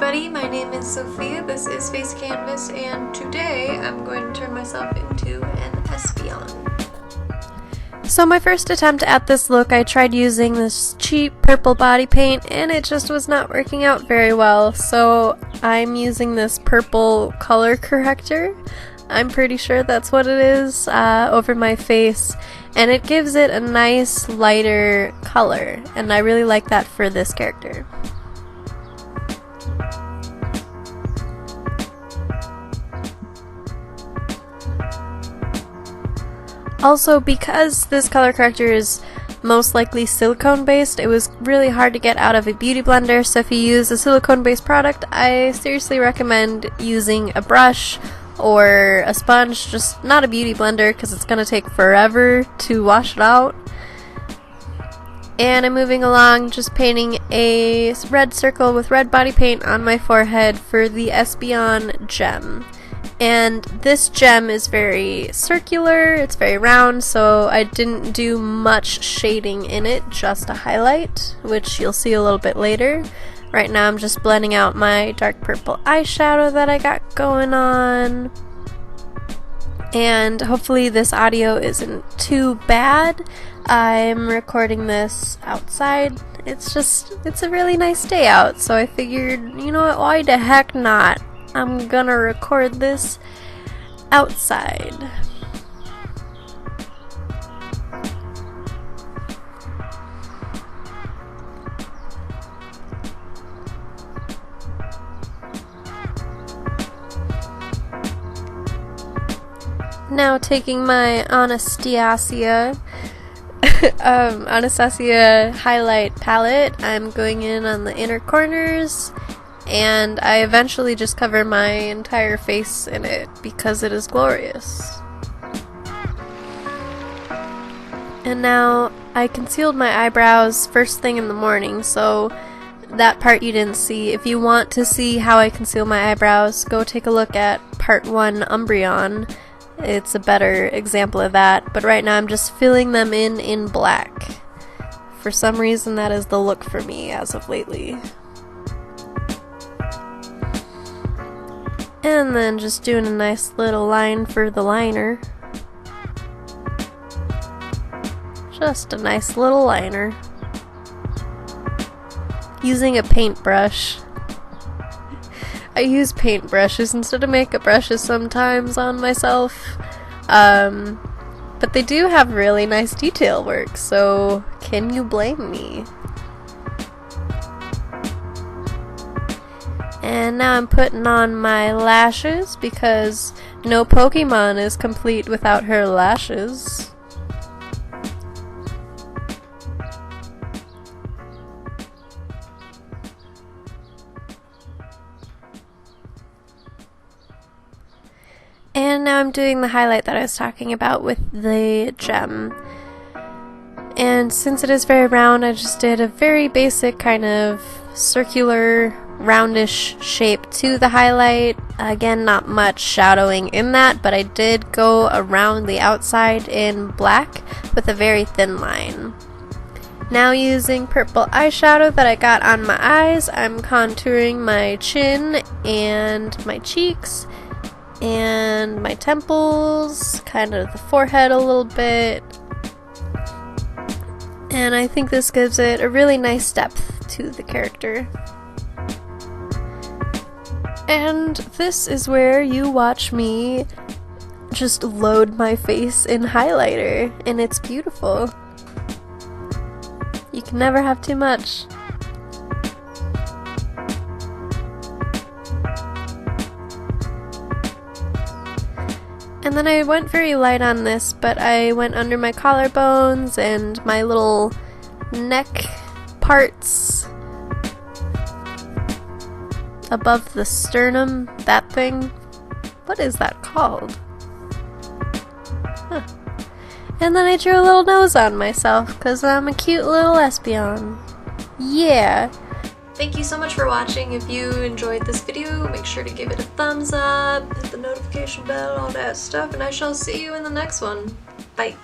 everybody, my name is Sophia, this is Face Canvas, and today I'm going to turn myself into an Espeon. So my first attempt at this look, I tried using this cheap purple body paint and it just was not working out very well, so I'm using this purple color corrector. I'm pretty sure that's what it is, over my face, and it gives it a nice lighter color, and I really like that for this character. Also, because this color corrector is most likely silicone based, it was really hard to get out of a beauty blender, so if you use a silicone based product, I seriously recommend using a brush or a sponge, just not a beauty blender because it's going to take forever to wash it out. And I'm moving along, just painting a red circle with red body paint on my forehead for the Espeon gem. And this gem is very circular, it's very round, so I didn't do much shading in it, just a highlight, which you'll see a little bit later. Right now I'm just blending out my dark purple eyeshadow that I got going on. And hopefully this audio isn't too bad. I'm recording this outside. It's a really nice day out, so I figured, you know what, why the heck not? I'm gonna record this outside. Now taking my Anastasia highlight palette, I'm going in on the inner corners, and I eventually just cover my entire face in it because it is glorious. And now I concealed my eyebrows first thing in the morning, so that part you didn't see. If you want to see how I conceal my eyebrows, go take a look at part 1 Umbreon. It's a better example of that, but right now I'm just filling them in black. For some reason that is the look for me as of lately. And then just doing a nice little line for the liner. Just a nice little liner. Using a paintbrush. I use paintbrushes instead of makeup brushes sometimes on myself. But they do have really nice detail work, so can you blame me? And now I'm putting on my lashes because no Pokemon is complete without her lashes. And now I'm doing the highlight that I was talking about with the gem. And since it is very round, I just did a very basic kind of circular, roundish shape to the highlight. Again, not much shadowing in that, but I did go around the outside in black with a very thin line. Now using purple eyeshadow that I got on my eyes, I'm contouring my chin and my cheeks and my temples, kind of the forehead a little bit. And I think this gives it a really nice depth to the character. And this is where you watch me just load my face in highlighter, and it's beautiful. You can never have too much. And then I went very light on this, but I went under my collarbones and my little neck parts above the sternum, that thing. What is that called? Huh. And then I drew a little nose on myself because I'm a cute little Espeon. Yeah! Thank you so much for watching. If you enjoyed this video, make sure to give it a thumbs up, hit the notification bell, all that stuff, and I shall see you in the next one. Bye!